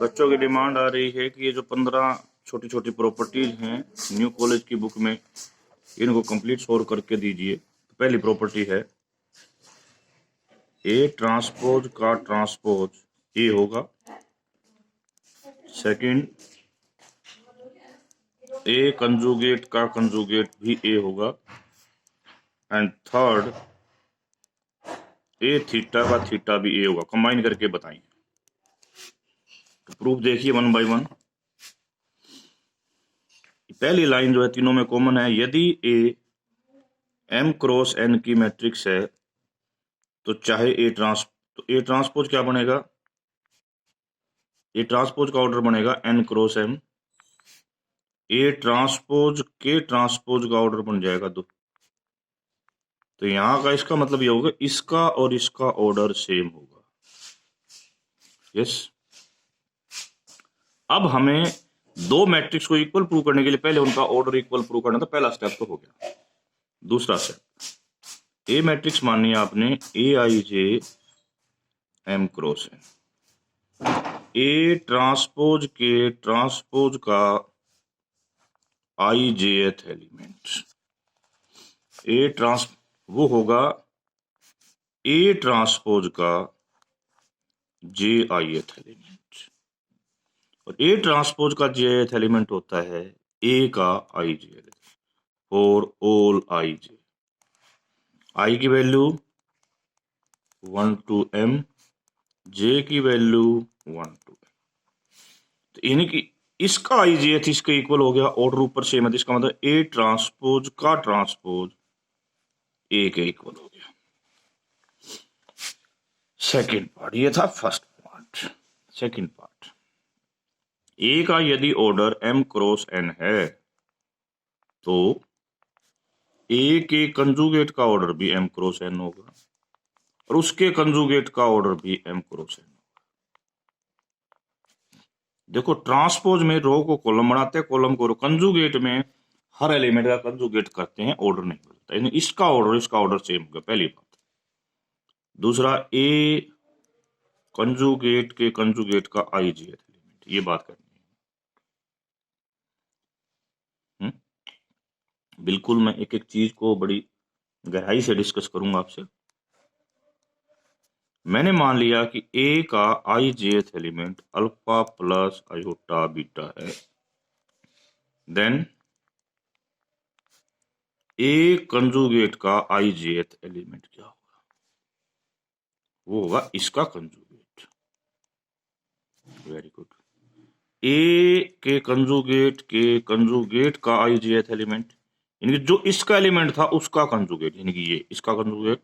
बच्चों की डिमांड आ रही है कि ये जो 15 छोटी छोटी प्रॉपर्टीज हैं न्यू कॉलेज की बुक में, इनको कंप्लीट सोल्व करके दीजिए। तो पहली प्रॉपर्टी है ए ट्रांसपोज का ट्रांसपोज ए होगा। सेकंड, ए कंजुगेट का कंजुगेट भी ए होगा। एंड थर्ड, ए थीटा का थीटा भी ए होगा। कंबाइन करके बताइए। तो प्रूफ देखिए वन बाय वन। पहली लाइन जो है तीनों में कॉमन है। यदि ए एम क्रॉस एन की मैट्रिक्स है तो चाहे ए ट्रांसपोज क्या बनेगा? ए ट्रांसपोज का ऑर्डर बनेगा n cross m. A transpose के ट्रांसपोज का ऑर्डर बन जाएगा दो। तो यहां का इसका मतलब ये होगा इसका और इसका ऑर्डर सेम होगा। यस। अब हमें दो मैट्रिक्स को इक्वल प्रूव करने के लिए पहले उनका ऑर्डर इक्वल प्रूव करना था। पहला स्टेप तो हो गया। दूसरा स्टेप, ए मैट्रिक्स मानिए आपने A I J M cross N. A transpose के ट्रांसपोज का आई जे एथ एलिमेंट, ए ट्रांस वो होगा ए ट्रांसपोज का जे आई एथ एलिमेंट। और ए ट्रांसपोज का जे एथ एलिमेंट होता है ए का I J for all I जे। आई की वैल्यू 1 to m, जे की वैल्यू 1 to m। तो यानी कि इसका आई जे इसके इक्वल हो गया। ऑर्डर ऊपर सेम है, इसका मतलब ए ट्रांसपोज का ट्रांसपोज ए के इक्वल हो गया। सेकेंड पार्ट ये था फर्स्ट पार्ट। सेकेंड पार्ट, ए का यदि ऑर्डर m क्रॉस n है तो ए के कंजुगेट का ऑर्डर भी m क्रॉस n होगा और उसके कंजुगेट का ऑर्डर भी m क्रॉस n। देखो ट्रांसपोज में रो को कॉलम बनाते हैं, कॉलम को रो। कंजुगेट में हर एलिमेंट का कंजुगेट करते हैं, ऑर्डर नहीं बदलता। यानी इसका ऑर्डर सेम होगा, पहली बात। दूसरा, ए कंजुगेट के कंजुगेट का आई जी एलिमेंट, ये बात करनी है। बिल्कुल मैं एक एक चीज को बड़ी गहराई से डिस्कस करूंगा आपसे। मैंने मान लिया कि ए का I J element alpha plus iota beta है। देन ए कंजुगेट का आई जे एलिमेंट क्या होगा? वो होगा इसका कंजुगेट। Very good. ए के कंजुगेट का आई जे एलिमेंट, यानी कि जो इसका एलिमेंट था उसका कंजुगेट, यानी कि ये इसका conjugate.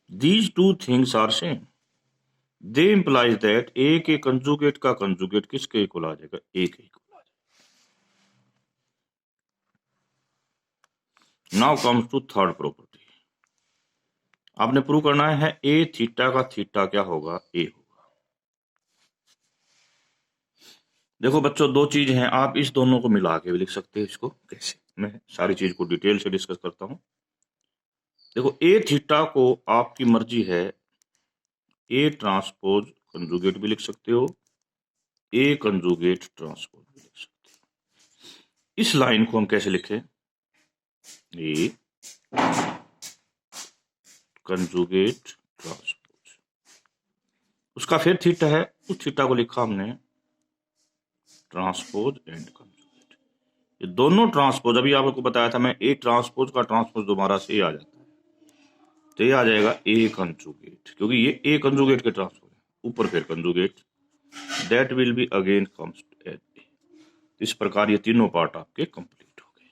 These two things are same. They implies that A के कंजुगेट का कंजुगेट किसके इक्वल आ जाएगा? ए के इक्वल आ जाएगा। Now comes to third property. आपने प्रूव करना है ए थीटा का थीटा क्या होगा? ए होगा। देखो बच्चों, दो चीज हैं, आप इस दोनों को मिला के भी लिख सकते हैं। इसको कैसे? मैं सारी चीज को डिटेल से डिस्कस करता हूं। देखो ए थीटा को आपकी मर्जी है ए ट्रांसपोज कंजुगेट भी लिख सकते हो, ए कंजुगेट ट्रांसपोज भी लिख सकते हो। इस लाइन को हम कैसे लिखें? ए कंजुगेट ट्रांसपोज, उसका फिर थीटा है, उस थीटा को लिखा हमने ट्रांसपोज एंड कंजुगेट। ये दोनों ट्रांसपोज, अभी आपको बताया था मैं, ए ट्रांसपोज का ट्रांसपोज दोबारा से ए आ जाता है, तो ये आ जाएगा ए कंजुगेट, क्योंकि ये ए कंजुगेट के ट्रांसपोज है। ऊपर फिर conjugate, that will be again comes at A. इस प्रकार ये तीनों पार्ट आपके कंप्लीट हो गए।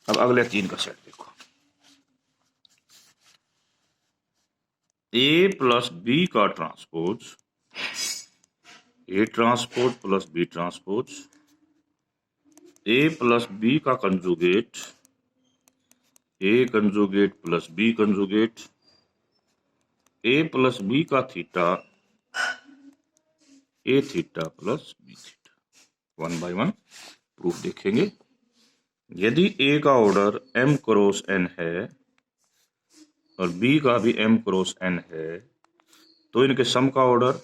अब अगले तीन का सेट देखो। ए प्लस बी का transpose, A transpose plus B transpose, A plus B का conjugate, A conjugate plus B conjugate, A plus B का theta, A theta plus B theta. One by one proof देखेंगे। यदि ए का order m cross n है और b का भी m cross n है तो इनके सम का ऑर्डर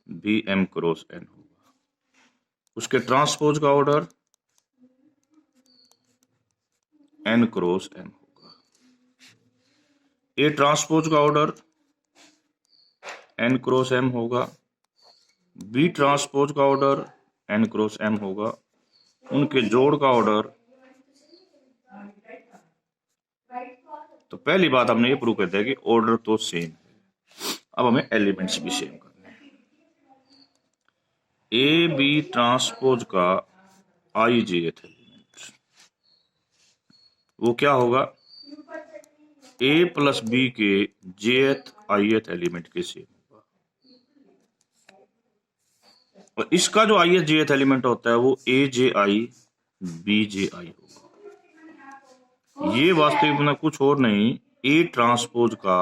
भी m क्रॉस n होगा। उसके ट्रांसपोज का ऑर्डर n क्रॉस m होगा। ए ट्रांसपोज का ऑर्डर n क्रॉस m होगा। बी ट्रांसपोज का ऑर्डर n क्रॉस m होगा। उनके जोड़ का ऑर्डर, तो पहली बात हमने ये प्रूव कर दिया कि ऑर्डर तो सेम है। अब हमें एलिमेंट्स भी सेम करने हैं। ए बी ट्रांसपोज का आई जे एलिमेंट वो क्या होगा, ए प्लस बी के जेथ आई एलिमेंट के सेम होगा। और इसका जो आई जेथ एलिमेंट होता है वो ए जे आई बी जे आई होगा। ये वास्तविक में कुछ और नहीं, ए ट्रांसपोज का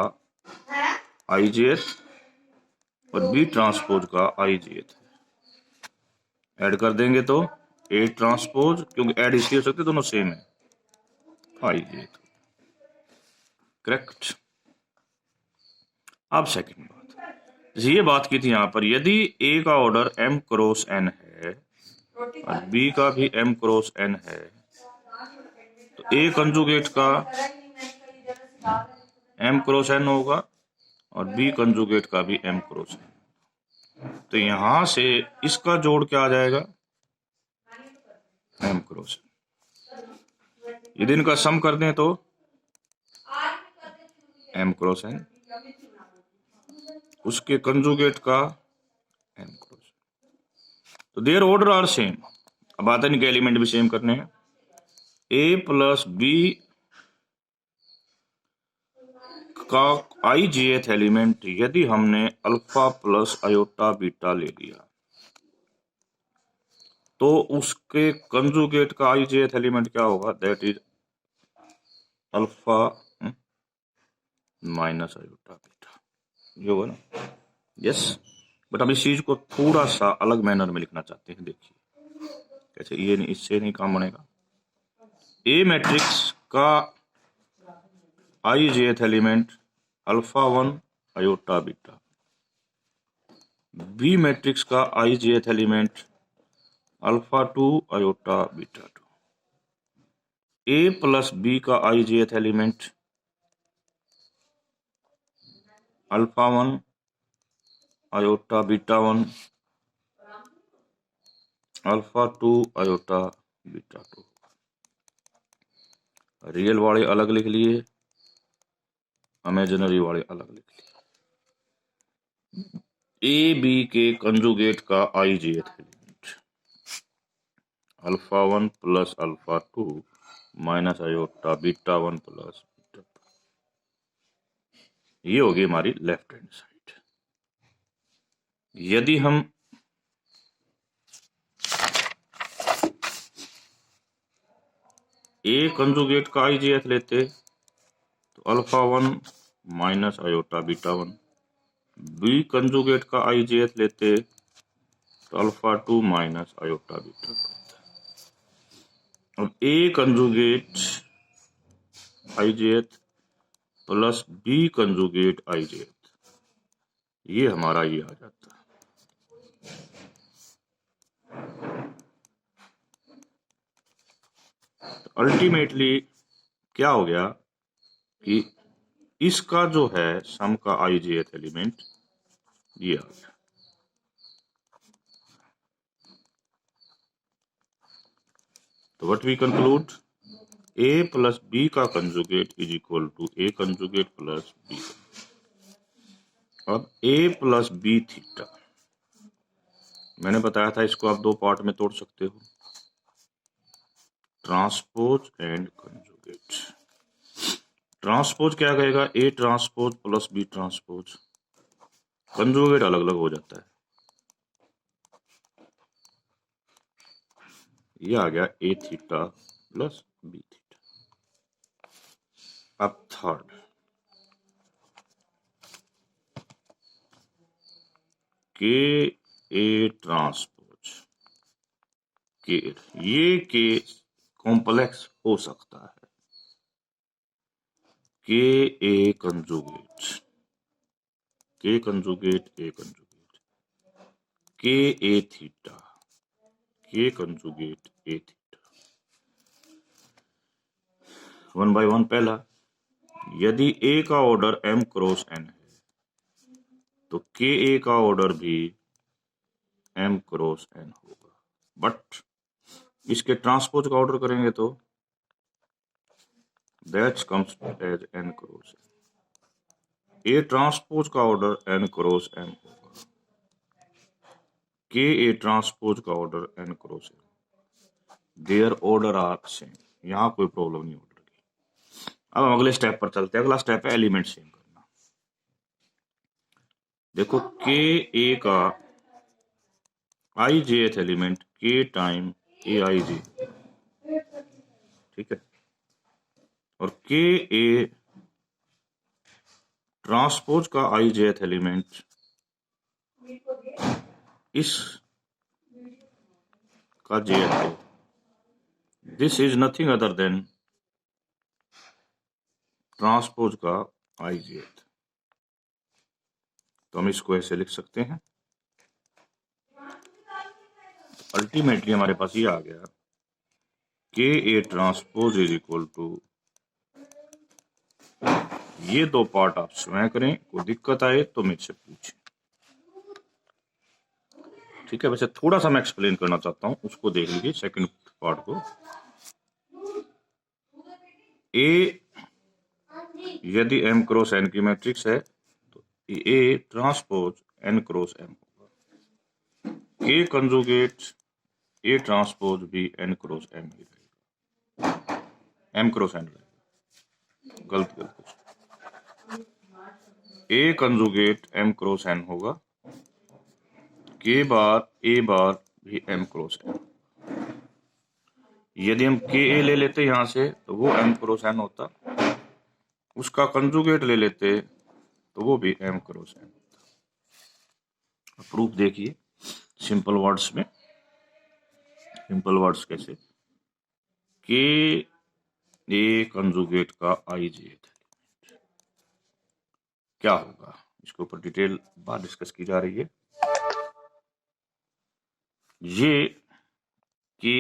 आई जेथ और बी ट्रांसपोज का आई जेथ ऐड कर देंगे तो ए ट्रांसपोज, क्योंकि ऐड इसलिए हो सकते दोनों सेम है, आई जेथ। करेक्ट। अब सेकंड बात, ये बात की थी यहां पर, यदि ए का ऑर्डर m क्रॉस n है और बी का भी m क्रॉस n है, तो ए कंजुगेट का m क्रॉस n होगा और बी कंजुगेट का भी m क्रॉस n। तो यहां से इसका जोड़ क्या आ जाएगा, m क्रॉस n। यदि इनका सम कर दें तो m क्रॉस n, उसके कंजुगेट का m क्रॉस n। तो देयर ऑर्डर आर सेम। अब आता है इनके एलिमेंट भी सेम करने हैं। ए प्लस बी का आई जेथ एलिमेंट यदि हमने अल्फा प्लस आयोटा बीटा ले लिया, तो उसके कंजुगेट का आई जेथ एलिमेंट क्या होगा, that is alpha minus iota beta. ये होगा ना, यस। बट हम इस चीज को थोड़ा सा अलग मैनर में लिखना चाहते हैं। देखिए कैसे, ये नहीं, इससे नहीं काम बनेगा। ए मैट्रिक्स का i jth element alpha 1 iota beta, B matrix का i jth element alpha 2 iota beta 2, A plus B का i jth element alpha 1 iota beta 1, alpha 2 iota beta 2। Real वाले अलग लिख लिए, इमेजिनरी वाले अलग लिख लिए। ए बी के कंजुगेट का i jth element alpha 1 plus alpha 2 minus iota beta 1 plus beta 2। ये होगी हमारी लेफ्ट हैंड साइड। यदि हम ए कंजुगेट का आई जेथ लेते तो alpha 1 minus iota beta 1, B conjugate का आई जेथ लेते तो अल्फा 2 माइनस आयोटा बीटा 2। अब ए कंजुगेट आई जेथ प्लस बी कंजुगेट आई जेथ, ये हमारा ये आ जाता है। अल्टीमेटली क्या हो गया कि इसका जो है सम का आई जेथ एलिमेंट ये आ गया। तो what we conclude, A plus B का conjugate is equal to A conjugate plus B. अब ए प्लस बी थीटा, मैंने बताया था इसको आप दो पार्ट में तोड़ सकते हो, ट्रांसपोज एंड कंजुगेट। ट्रांसपोज क्या कहेगा, A transpose plus B transpose, conjugate अलग अलग हो जाता है। ये आ गया A theta plus B theta. अब थर्ड, के ए ट्रांसपोज के, ये के कॉम्प्लेक्स हो सकता है, के ए कंजुगेट, के कंजुगेट ए कंजुगेट के ए थीटा, के कंजुगेट ए थीटा। 1 by 1 पहला, यदि ए का ऑर्डर m क्रॉस n है तो के ए का ऑर्डर भी m क्रॉस n होगा, बट इसके ट्रांसपोज का ऑर्डर करेंगे तो that comes as n cross n। A transpose का ऑर्डर n क्रॉस m होगा, के ए ट्रांसपोज का order n cross m, their order are same. यहाँ कोई प्रॉब्लम नहीं ऑर्डर की। अब हम अगले स्टेप पर चलते हैं। अगला स्टेप है एलिमेंट सेम करना। देखो के ए का आई जेथ एलिमेंट के टाइम ए आई जे, ठीक है, और के ए ट्रांसपोज का आई जेथ एलिमेंट इस का जेथ है। This is nothing other then transpose का आई जेथ। तो हम इसको ऐसे लिख सकते हैं। अल्टीमेटली हमारे पास ये आ गया k A transpose is equal to, ये दो पार्ट आप स्वयं करें, कोई दिक्कत आए तो मुझसे पूछें, ठीक है। वैसे थोड़ा सा मैं एक्सप्लेन करना चाहता हूं, उसको देख लीजिए सेकंड पार्ट को। ए यदि m क्रॉस n की मैट्रिक्स है तो A transpose n cross m होगा। के कंजुगेट ए ट्रांसपोज भी n क्रॉस m ही रहेगा, m क्रॉस n रहेगा, गलत ए कंजुगेट m क्रॉस n होगा, के बार ए बार भी m क्रॉस n। यदि हम के ए ले लेते यहां से तो वो m क्रॉस n होता, उसका कंजुगेट ले लेते तो वो भी m क्रॉस n होता। प्रूफ देखिए सिंपल वर्ड्स में। सिंपल वर्ड्स कैसे, के ए कंजुगेट का आई जेथ क्या होगा, इसके ऊपर डिटेल बात डिस्कस की जा रही है। ये के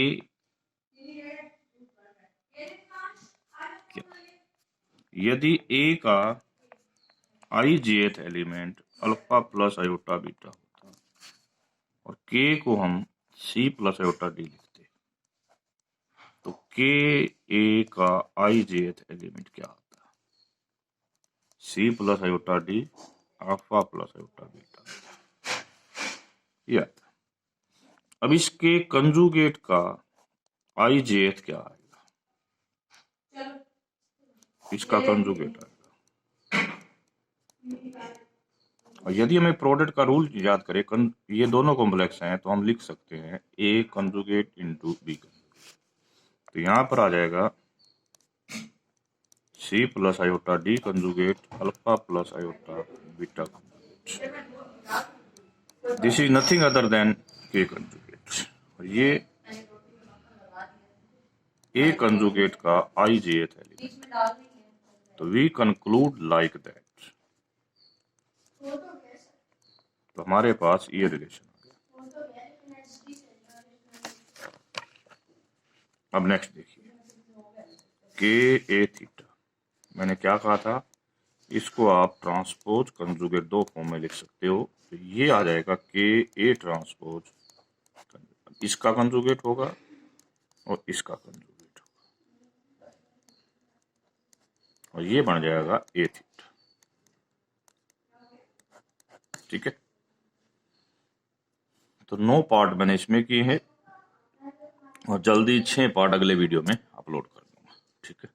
यदि ए का i jth element alpha plus iota beta होता और के को हम सी प्लस आयोटा डी लिखते, तो के ए का आई जेथ एलिमेंट क्या आता, c plus iota d alpha plus iota beta, ये आता। अब इसके कंजुगेट का आई जेथ क्या आएगा, इसका कंजुगेट आएगा। और यदि हमें प्रोडक्ट का रूल याद करें, ये दोनों कॉम्प्लेक्स हैं तो हम लिख सकते हैं A conjugate into B conjugate. तो यहां पर आ जाएगा c plus iota d conjugate alpha plus iota beta conjugate. This is nothing other than k conjugate. और ये ए कंजुगेट का आई जेथ एलिमेंट। तो वी कंक्लूड लाइक दैट। तो हमारे पास ये रिलेशन आ गया। अब नेक्स्ट देखिए, के ए थीटा, मैंने क्या कहा था, इसको आप ट्रांसपोज कंजुगेट दो फॉर्म में लिख सकते हो। तो ये आ जाएगा के ए ट्रांसपोज, इसका कंजुगेट होगा और इसका कंजुगेट होगा, और ये बन जाएगा ए थीटा, ठीक है। तो 9 पार्ट मैंने इसमें किए हैं और जल्दी 6 पार्ट अगले वीडियो में अपलोड कर दूंगा, ठीक है।